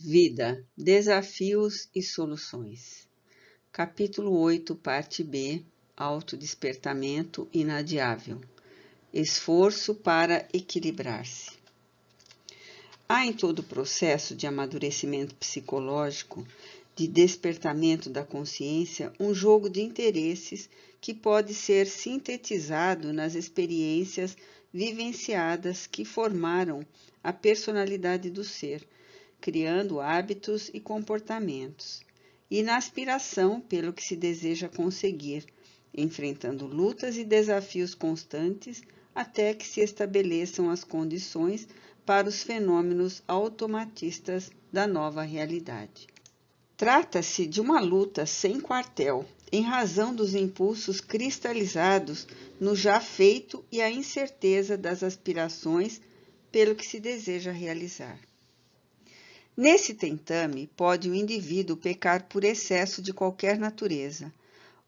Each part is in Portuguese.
Vida, desafios e soluções. Capítulo 8, parte B, autodespertamento inadiável. Esforço para equilibrar-se. Há em todo o processo de amadurecimento psicológico, de despertamento da consciência, um jogo de interesses que pode ser sintetizado nas experiências vivenciadas que formaram a personalidade do ser, criando hábitos e comportamentos, e na aspiração pelo que se deseja conseguir, enfrentando lutas e desafios constantes até que se estabeleçam as condições para os fenômenos automatistas da nova realidade. Trata-se de uma luta sem quartel, em razão dos impulsos cristalizados no já feito e a incerteza das aspirações pelo que se deseja realizar. Nesse tentame, pode o indivíduo pecar por excesso de qualquer natureza,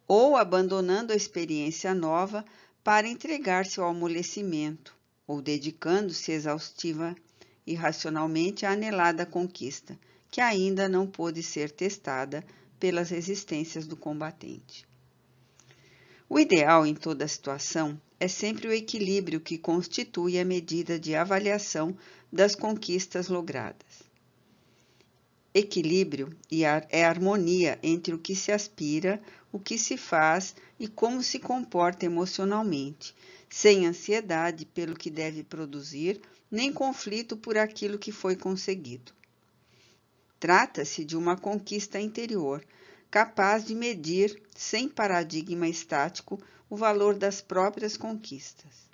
ou abandonando a experiência nova para entregar-se ao amolecimento, ou dedicando-se exaustiva e racionalmente à anelada conquista, que ainda não pôde ser testada pelas resistências do combatente. O ideal em toda situação é sempre o equilíbrio que constitui a medida de avaliação das conquistas logradas. Equilíbrio é harmonia entre o que se aspira, o que se faz e como se comporta emocionalmente, sem ansiedade pelo que deve produzir, nem conflito por aquilo que foi conseguido. Trata-se de uma conquista interior, capaz de medir, sem paradigma estático, o valor das próprias conquistas.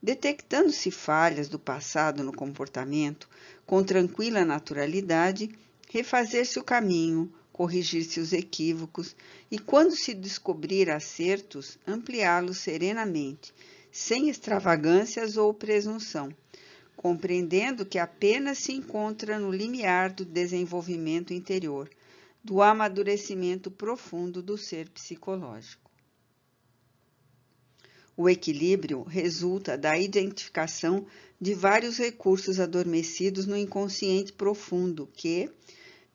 Detectando-se falhas do passado no comportamento, com tranquila naturalidade, refazer-se o caminho, corrigir-se os equívocos e, quando se descobrir acertos, ampliá-los serenamente, sem extravagâncias ou presunção, compreendendo que apenas se encontra no limiar do desenvolvimento interior, do amadurecimento profundo do ser psicológico. O equilíbrio resulta da identificação de vários recursos adormecidos no inconsciente profundo que,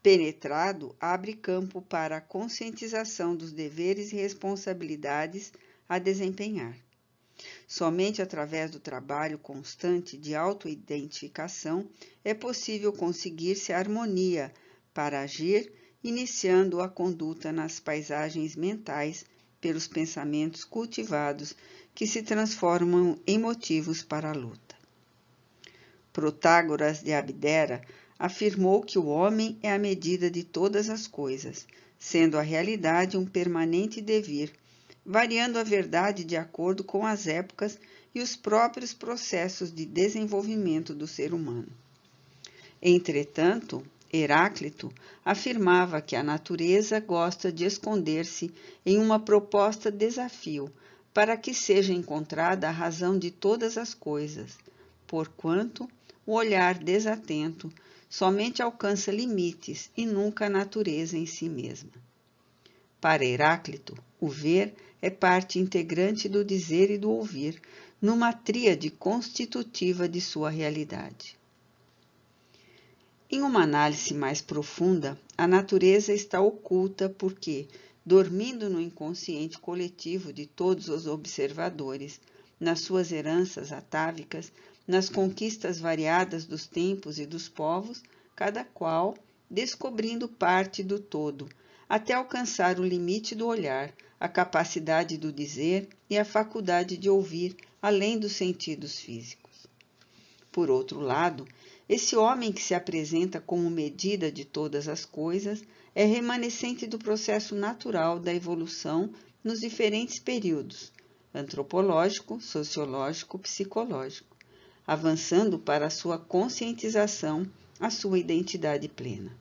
penetrado, abre campo para a conscientização dos deveres e responsabilidades a desempenhar. Somente através do trabalho constante de autoidentificação é possível conseguir-se harmonia para agir, iniciando a conduta nas paisagens mentais pelos pensamentos cultivados que se transformam em motivos para a luta. Protágoras de Abdera afirmou que o homem é a medida de todas as coisas, sendo a realidade um permanente devir, variando a verdade de acordo com as épocas e os próprios processos de desenvolvimento do ser humano. Entretanto, Heráclito afirmava que a natureza gosta de esconder-se em uma proposta desafio, para que seja encontrada a razão de todas as coisas, porquanto o olhar desatento somente alcança limites e nunca a natureza em si mesma. Para Heráclito, o ver é parte integrante do dizer e do ouvir, numa tríade constitutiva de sua realidade. Em uma análise mais profunda, a natureza está oculta porque, dormindo no inconsciente coletivo de todos os observadores, nas suas heranças atávicas, nas conquistas variadas dos tempos e dos povos, cada qual descobrindo parte do todo, até alcançar o limite do olhar, a capacidade do dizer e a faculdade de ouvir, além dos sentidos físicos. Por outro lado, esse homem que se apresenta como medida de todas as coisas é remanescente do processo natural da evolução nos diferentes períodos, antropológico, sociológico, psicológico, avançando para a sua conscientização, a sua identidade plena.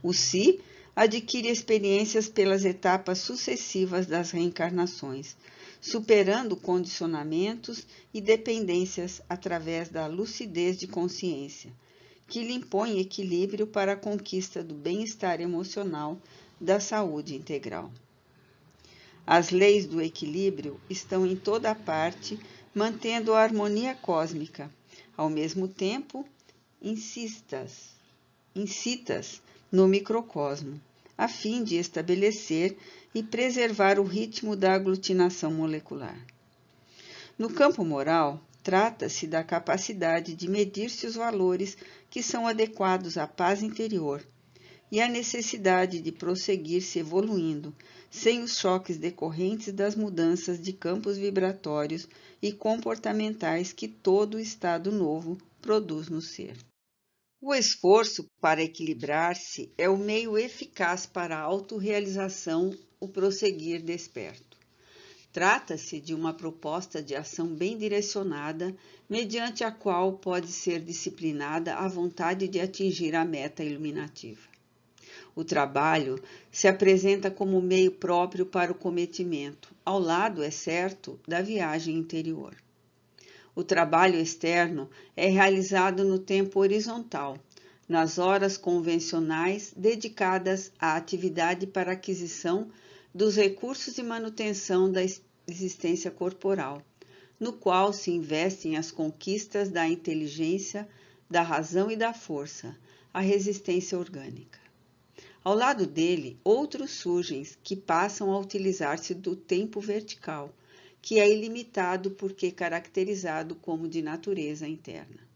O si adquire experiências pelas etapas sucessivas das reencarnações, superando condicionamentos e dependências através da lucidez de consciência, que lhe impõe equilíbrio para a conquista do bem-estar emocional, da saúde integral. As leis do equilíbrio estão em toda parte, mantendo a harmonia cósmica, ao mesmo tempo incitas no microcosmo, a fim de estabelecer e preservar o ritmo da aglutinação molecular. No campo moral, trata-se da capacidade de medir-se os valores que são adequados à paz interior e a necessidade de prosseguir-se evoluindo, sem os choques decorrentes das mudanças de campos vibratórios e comportamentais que todo estado novo produz no ser. O esforço para equilibrar-se é o meio eficaz para a autorrealização, o prosseguir desperto. Trata-se de uma proposta de ação bem direcionada, mediante a qual pode ser disciplinada a vontade de atingir a meta iluminativa. O trabalho se apresenta como meio próprio para o cometimento, ao lado, é certo, da viagem interior. O trabalho externo é realizado no tempo horizontal, nas horas convencionais dedicadas à atividade para aquisição dos recursos e manutenção da existência corporal, no qual se investem as conquistas da inteligência, da razão e da força, a resistência orgânica. Ao lado dele, outros surgem que passam a utilizar-se do tempo vertical, que é ilimitado porque caracterizado como de natureza interna.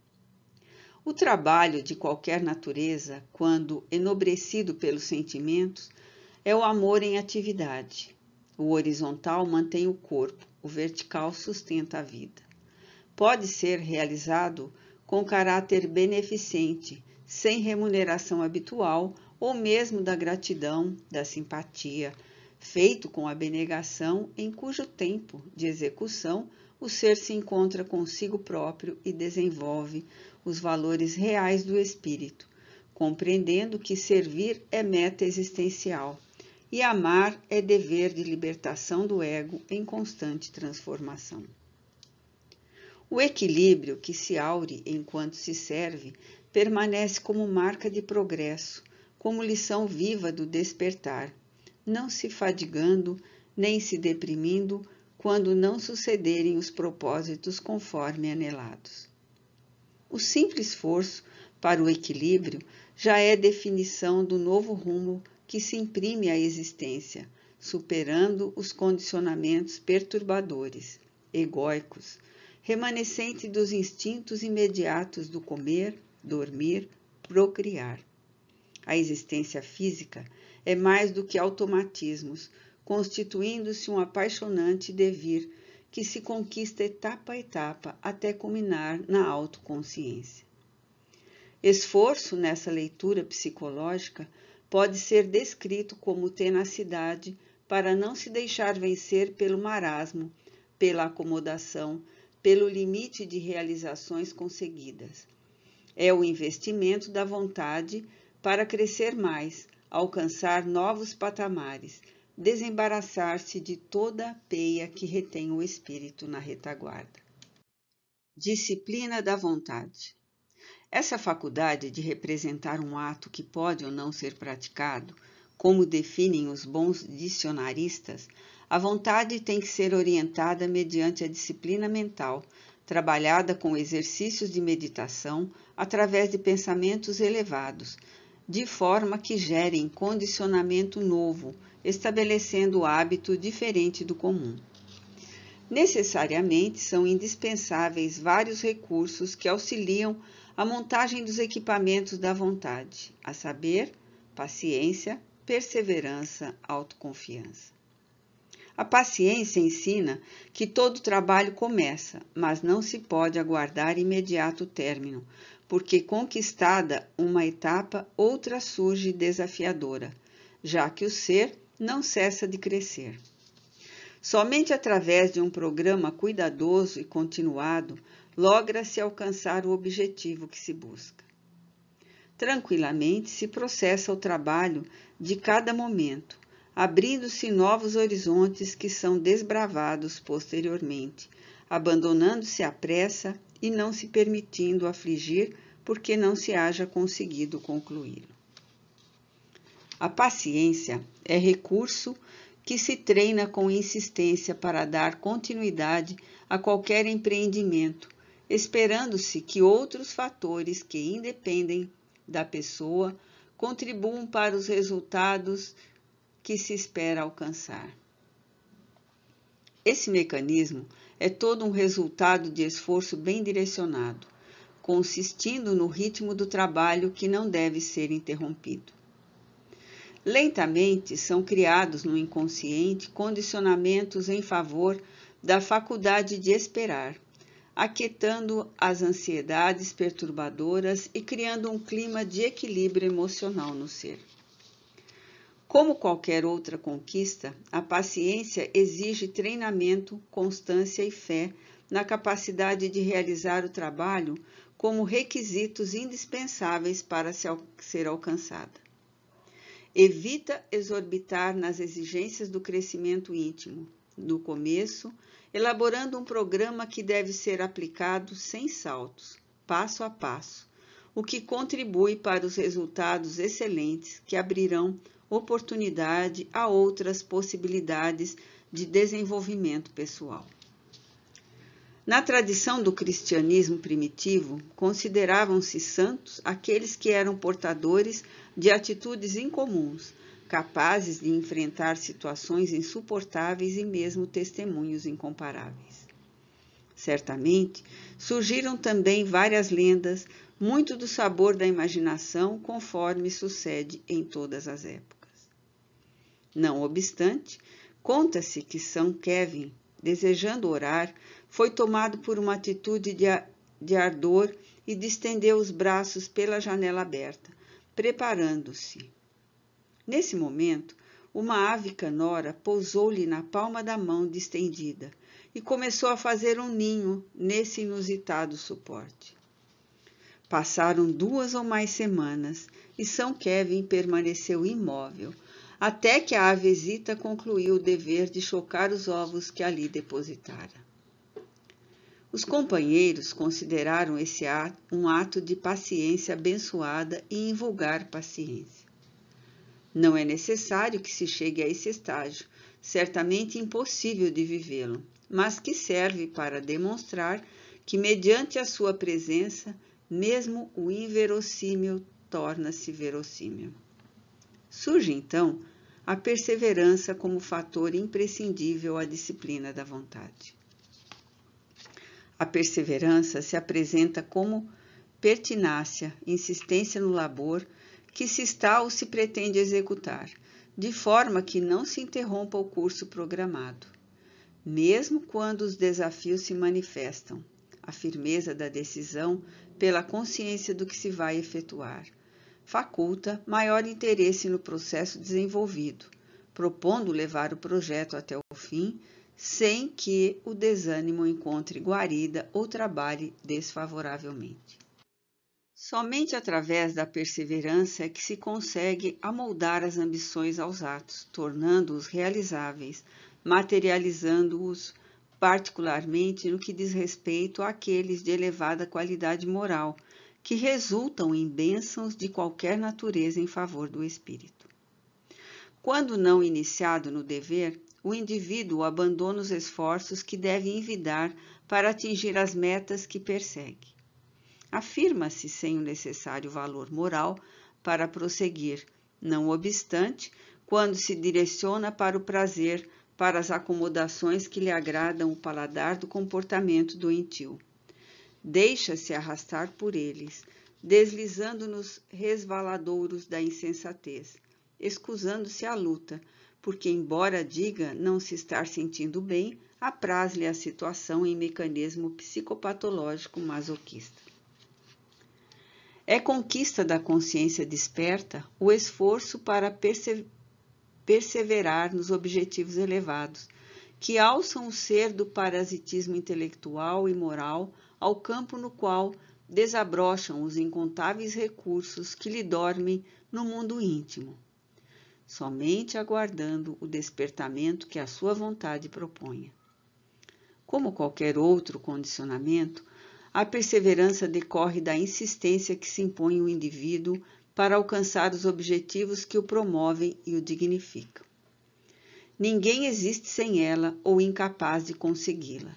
O trabalho de qualquer natureza, quando enobrecido pelos sentimentos, é o amor em atividade. O horizontal mantém o corpo, o vertical sustenta a vida. Pode ser realizado com caráter beneficente, sem remuneração habitual ou mesmo da gratidão, da simpatia, feito com abnegação, em cujo tempo de execução o ser se encontra consigo próprio e desenvolve os valores reais do espírito, compreendendo que servir é meta existencial e amar é dever de libertação do ego em constante transformação. O equilíbrio que se aure enquanto se serve permanece como marca de progresso, como lição viva do despertar, não se fadigando nem se deprimindo quando não sucederem os propósitos conforme anelados. O simples esforço para o equilíbrio já é definição do novo rumo que se imprime à existência, superando os condicionamentos perturbadores, egóicos, remanescentes dos instintos imediatos do comer, dormir, procriar. A existência física é mais do que automatismos, constituindo-se um apaixonante devir que se conquista etapa a etapa até culminar na autoconsciência. Esforço nessa leitura psicológica pode ser descrito como tenacidade para não se deixar vencer pelo marasmo, pela acomodação, pelo limite de realizações conseguidas. É o investimento da vontade para crescer mais, alcançar novos patamares, desembaraçar-se de toda a peia que retém o espírito na retaguarda. Disciplina da vontade. Essa faculdade de representar um ato que pode ou não ser praticado, como definem os bons dicionaristas, a vontade tem que ser orientada mediante a disciplina mental, trabalhada com exercícios de meditação através de pensamentos elevados, de forma que gerem condicionamento novo, estabelecendo hábito diferente do comum. Necessariamente são indispensáveis vários recursos que auxiliam a montagem dos equipamentos da vontade, a saber, paciência, perseverança, autoconfiança. A paciência ensina que todo trabalho começa, mas não se pode aguardar imediato término, porque conquistada uma etapa, outra surge desafiadora, já que o ser não cessa de crescer. Somente através de um programa cuidadoso e continuado, logra-se alcançar o objetivo que se busca. Tranquilamente se processa o trabalho de cada momento, abrindo-se novos horizontes que são desbravados posteriormente, abandonando-se à pressa e não se permitindo afligir porque não se haja conseguido concluí-lo. A paciência é recurso que se treina com insistência para dar continuidade a qualquer empreendimento, esperando-se que outros fatores que independem da pessoa contribuam para os resultados que se espera alcançar. Esse mecanismo é todo um resultado de esforço bem direcionado, consistindo no ritmo do trabalho que não deve ser interrompido. Lentamente são criados no inconsciente condicionamentos em favor da faculdade de esperar, aquietando as ansiedades perturbadoras e criando um clima de equilíbrio emocional no ser. Como qualquer outra conquista, a paciência exige treinamento, constância e fé na capacidade de realizar o trabalho como requisitos indispensáveis para ser alcançada. Evita exorbitar nas exigências do crescimento íntimo, no começo, elaborando um programa que deve ser aplicado sem saltos, passo a passo, o que contribui para os resultados excelentes que abrirão oportunidade a outras possibilidades de desenvolvimento pessoal. Na tradição do cristianismo primitivo, consideravam-se santos aqueles que eram portadores de atitudes incomuns, capazes de enfrentar situações insuportáveis e mesmo testemunhos incomparáveis. Certamente, surgiram também várias lendas, muito do sabor da imaginação, conforme sucede em todas as épocas. Não obstante, conta-se que São Kevin, desejando orar, foi tomado por uma atitude de ardor e distendeu os braços pela janela aberta, preparando-se. Nesse momento, uma ave canora pousou-lhe na palma da mão distendida e começou a fazer um ninho nesse inusitado suporte. Passaram 2 ou mais semanas e São Kevin permaneceu imóvel, até que a avezita concluiu o dever de chocar os ovos que ali depositara. Os companheiros consideraram esse ato um ato de paciência abençoada e invulgar paciência. Não é necessário que se chegue a esse estágio, certamente impossível de vivê-lo, mas que serve para demonstrar que, mediante a sua presença, mesmo o inverossímil torna-se verossímil. Surge, então, a perseverança como fator imprescindível à disciplina da vontade. A perseverança se apresenta como pertinácia, insistência no labor que se está ou se pretende executar, de forma que não se interrompa o curso programado. Mesmo quando os desafios se manifestam, a firmeza da decisão pela consciência do que se vai efetuar faculta maior interesse no processo desenvolvido, propondo levar o projeto até o fim, sem que o desânimo encontre guarida ou trabalhe desfavoravelmente. Somente através da perseverança é que se consegue amoldar as ambições aos atos, tornando-os realizáveis, materializando-os particularmente no que diz respeito àqueles de elevada qualidade moral, que resultam em bênçãos de qualquer natureza em favor do espírito. Quando não iniciado no dever, o indivíduo abandona os esforços que deve envidar para atingir as metas que persegue. Afirma-se sem o necessário valor moral para prosseguir, não obstante, quando se direciona para o prazer, para as acomodações que lhe agradam o paladar do comportamento doentio. Deixa-se arrastar por eles, deslizando nos resvaladouros da insensatez, escusando-se à luta, porque, embora diga não se estar sentindo bem, apraz-lhe a situação em mecanismo psicopatológico masoquista. É conquista da consciência desperta o esforço para perseverar nos objetivos elevados, que alçam o ser do parasitismo intelectual e moral ao campo no qual desabrocham os incontáveis recursos que lhe dormem no mundo íntimo, somente aguardando o despertamento que a sua vontade proponha. Como qualquer outro condicionamento, a perseverança decorre da insistência que se impõe o indivíduo para alcançar os objetivos que o promovem e o dignificam. Ninguém existe sem ela ou incapaz de consegui-la.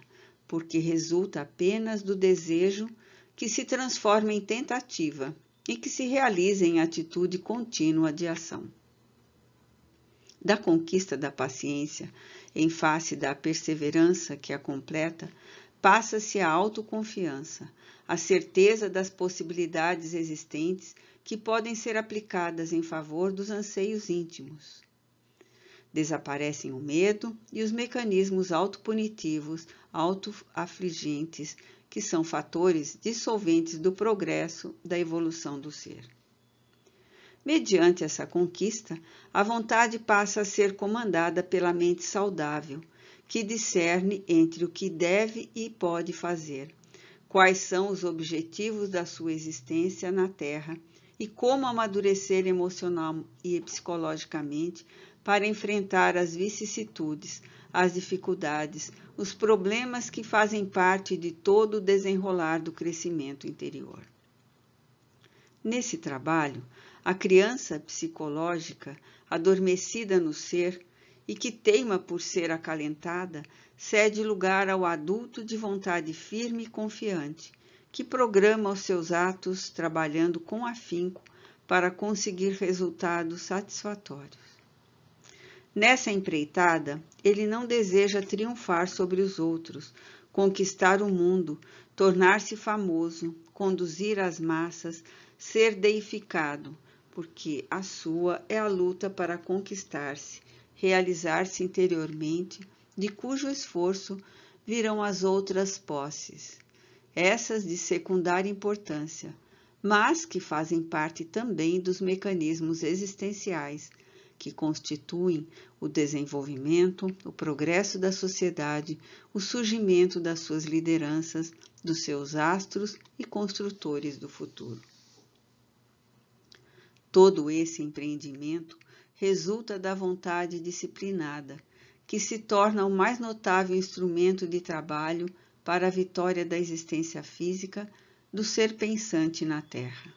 porque resulta apenas do desejo que se transforma em tentativa e que se realiza em atitude contínua de ação. Da conquista da paciência, em face da perseverança que a completa, passa-se a autoconfiança, a certeza das possibilidades existentes que podem ser aplicadas em favor dos anseios íntimos. Desaparecem o medo e os mecanismos autopunitivos, autoafligentes, que são fatores dissolventes do progresso da evolução do ser. Mediante essa conquista, a vontade passa a ser comandada pela mente saudável, que discerne entre o que deve e pode fazer, quais são os objetivos da sua existência na Terra e como amadurecer emocional e psicologicamente para enfrentar as vicissitudes, as dificuldades, os problemas que fazem parte de todo o desenrolar do crescimento interior. Nesse trabalho, a criança psicológica, adormecida no ser e que teima por ser acalentada, cede lugar ao adulto de vontade firme e confiante, que programa os seus atos trabalhando com afinco para conseguir resultados satisfatórios. Nessa empreitada, ele não deseja triunfar sobre os outros, conquistar o mundo, tornar-se famoso, conduzir as massas, ser deificado, porque a sua é a luta para conquistar-se, realizar-se interiormente, de cujo esforço virão as outras posses, essas de secundária importância, mas que fazem parte também dos mecanismos existenciais que constituem o desenvolvimento, o progresso da sociedade, o surgimento das suas lideranças, dos seus astros e construtores do futuro. Todo esse empreendimento resulta da vontade disciplinada, que se torna o mais notável instrumento de trabalho para a vitória da existência física do ser pensante na Terra.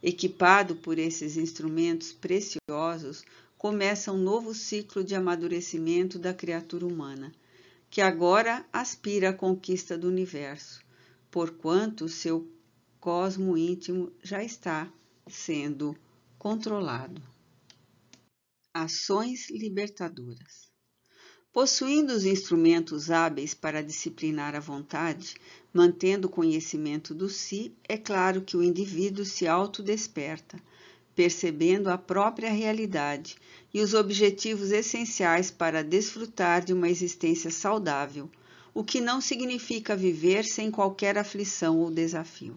Equipado por esses instrumentos preciosos, começa um novo ciclo de amadurecimento da criatura humana, que agora aspira à conquista do universo, porquanto seu cosmo íntimo já está sendo controlado. Ações libertadoras. Possuindo os instrumentos hábeis para disciplinar a vontade, mantendo o conhecimento do si, é claro que o indivíduo se autodesperta, percebendo a própria realidade e os objetivos essenciais para desfrutar de uma existência saudável, o que não significa viver sem qualquer aflição ou desafio.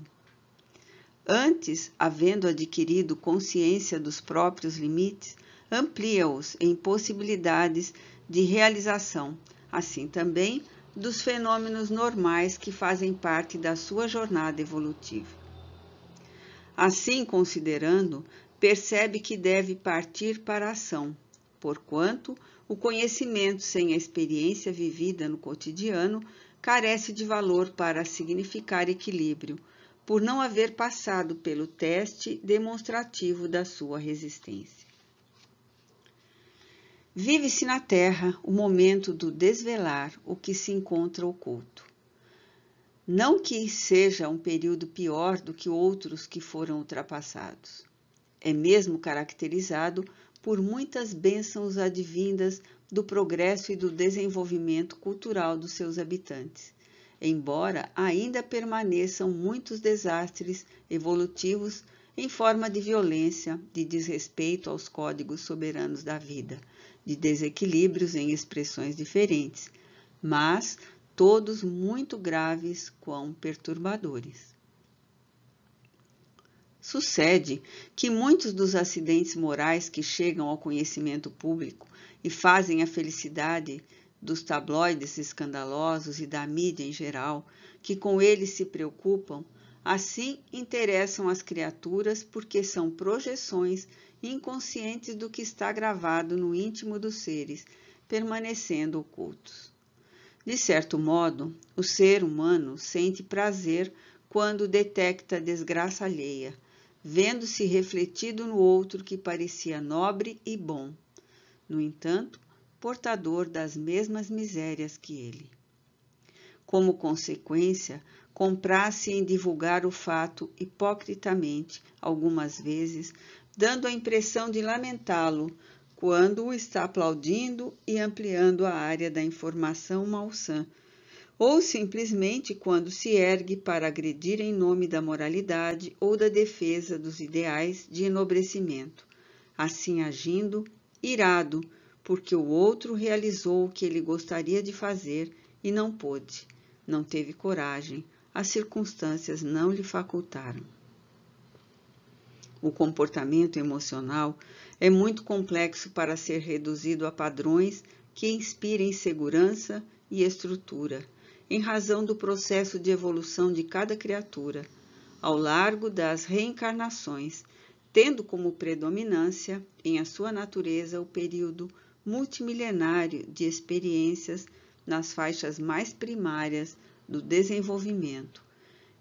Antes, havendo adquirido consciência dos próprios limites, amplia-os em possibilidades de realização, assim também dos fenômenos normais que fazem parte da sua jornada evolutiva. Assim, considerando, percebe que deve partir para a ação, porquanto o conhecimento sem a experiência vivida no cotidiano carece de valor para significar equilíbrio, por não haver passado pelo teste demonstrativo da sua resistência. Vive-se na Terra o momento do desvelar o que se encontra oculto. Não que seja um período pior do que outros que foram ultrapassados. É mesmo caracterizado por muitas bênçãos advindas do progresso e do desenvolvimento cultural dos seus habitantes, embora ainda permaneçam muitos desastres evolutivos em forma de violência, de desrespeito aos códigos soberanos da vida, de desequilíbrios em expressões diferentes, mas todos muito graves quão perturbadores. Sucede que muitos dos acidentes morais que chegam ao conhecimento público e fazem a felicidade dos tabloides escandalosos e da mídia em geral, que com eles se preocupam, assim interessam as criaturas porque são projeções inconscientes do que está gravado no íntimo dos seres, permanecendo ocultos. De certo modo, o ser humano sente prazer quando detecta a desgraça alheia, vendo-se refletido no outro que parecia nobre e bom, no entanto, portador das mesmas misérias que ele. como consequência, comprasse em divulgar o fato hipocritamente, algumas vezes, dando a impressão de lamentá-lo, quando o está aplaudindo e ampliando a área da informação malsã, ou simplesmente quando se ergue para agredir em nome da moralidade ou da defesa dos ideais de enobrecimento, assim agindo, irado, porque o outro realizou o que ele gostaria de fazer e não pôde, não teve coragem, as circunstâncias não lhe facultaram. O comportamento emocional é muito complexo para ser reduzido a padrões que inspirem segurança e estrutura, em razão do processo de evolução de cada criatura, ao largo das reencarnações, tendo como predominância em a sua natureza o período multimilenário de experiências nas faixas mais primárias do desenvolvimento,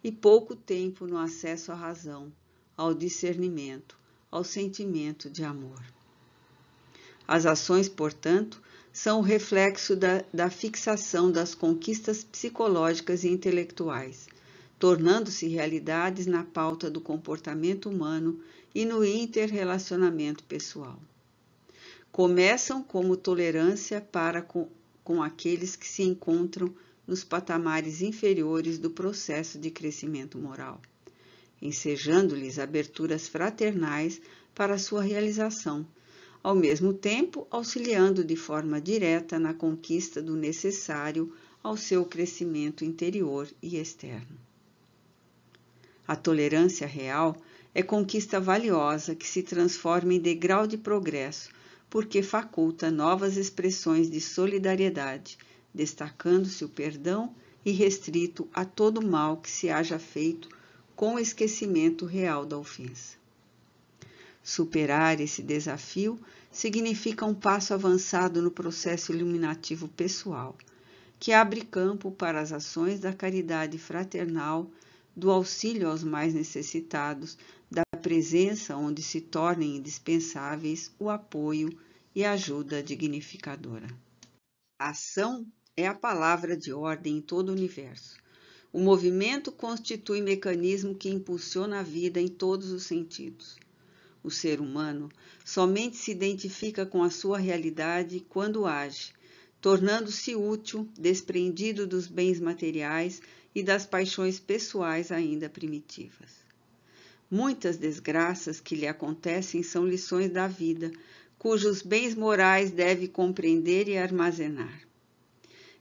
e pouco tempo no acesso à razão, ao discernimento, ao sentimento de amor. As ações, portanto, são o reflexo da fixação das conquistas psicológicas e intelectuais, tornando-se realidades na pauta do comportamento humano e no interrelacionamento pessoal. Começam como tolerância para com aqueles que se encontram nos patamares inferiores do processo de crescimento moral, ensejando-lhes aberturas fraternais para sua realização, ao mesmo tempo auxiliando de forma direta na conquista do necessário ao seu crescimento interior e externo. A tolerância real é conquista valiosa que se transforma em degrau de progresso, porque faculta novas expressões de solidariedade, destacando-se o perdão e restrito a todo mal que se haja feito com o esquecimento real da ofensa. Superar esse desafio significa um passo avançado no processo iluminativo pessoal, que abre campo para as ações da caridade fraternal, do auxílio aos mais necessitados, da presença onde se tornem indispensáveis o apoio e a ajuda dignificadora. A ação é a palavra de ordem em todo o universo. O movimento constitui mecanismo que impulsiona a vida em todos os sentidos. O ser humano somente se identifica com a sua realidade quando age, tornando-se útil, desprendido dos bens materiais e das paixões pessoais ainda primitivas. Muitas desgraças que lhe acontecem são lições da vida, cujos bens morais deve compreender e armazenar.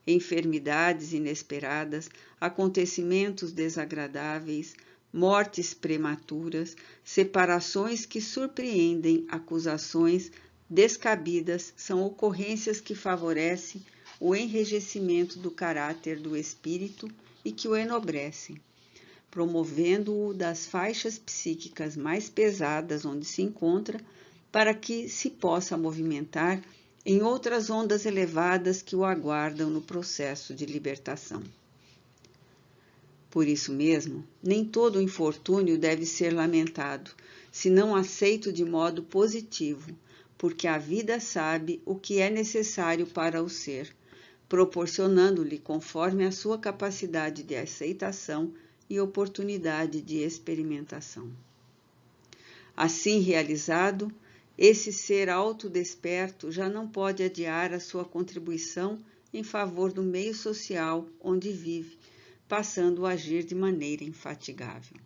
Enfermidades inesperadas, acontecimentos desagradáveis, mortes prematuras, separações que surpreendem, acusações descabidas são ocorrências que favorecem o enrijecimento do caráter do espírito e que o enobrecem, promovendo-o das faixas psíquicas mais pesadas onde se encontra, para que se possa movimentar em outras ondas elevadas que o aguardam no processo de libertação. Por isso mesmo, nem todo infortúnio deve ser lamentado, senão aceito de modo positivo, porque a vida sabe o que é necessário para o ser, proporcionando-lhe conforme a sua capacidade de aceitação e oportunidade de experimentação. Assim realizado, esse ser autodesperto já não pode adiar a sua contribuição em favor do meio social onde vive, passando a agir de maneira infatigável.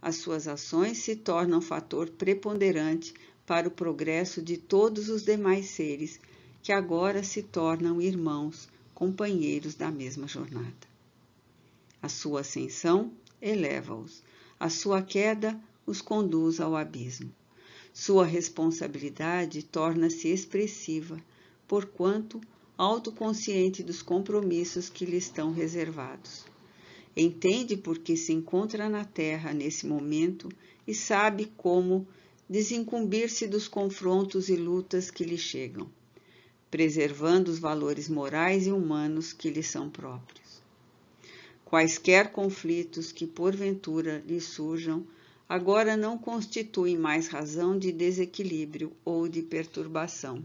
As suas ações se tornam fator preponderante para o progresso de todos os demais seres, que agora se tornam irmãos, companheiros da mesma jornada. A sua ascensão eleva-os, a sua queda os conduz ao abismo. Sua responsabilidade torna-se expressiva, porquanto autoconsciente dos compromissos que lhe estão reservados. Entende porque se encontra na Terra nesse momento e sabe como desincumbir-se dos confrontos e lutas que lhe chegam, preservando os valores morais e humanos que lhe são próprios. Quaisquer conflitos que porventura lhe surjam, agora não constituem mais razão de desequilíbrio ou de perturbação,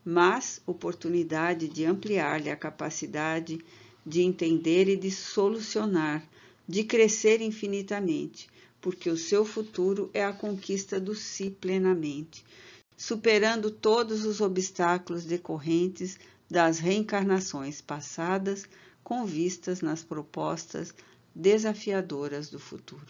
mas oportunidade de ampliar-lhe a capacidade de entender e de solucionar, de crescer infinitamente, porque o seu futuro é a conquista do si plenamente, superando todos os obstáculos decorrentes das reencarnações passadas, com vistas nas propostas desafiadoras do futuro.